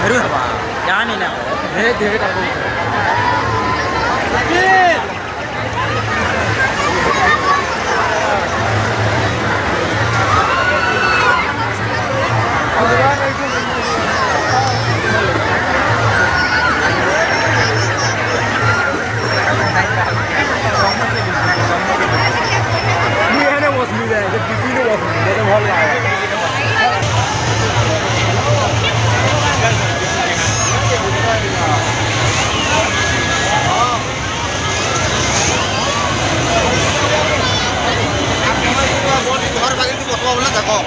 Aduh apa? Jangan ini nak. Deh tak boleh. ঘর বাগিয়ে বসবা বলে দেখো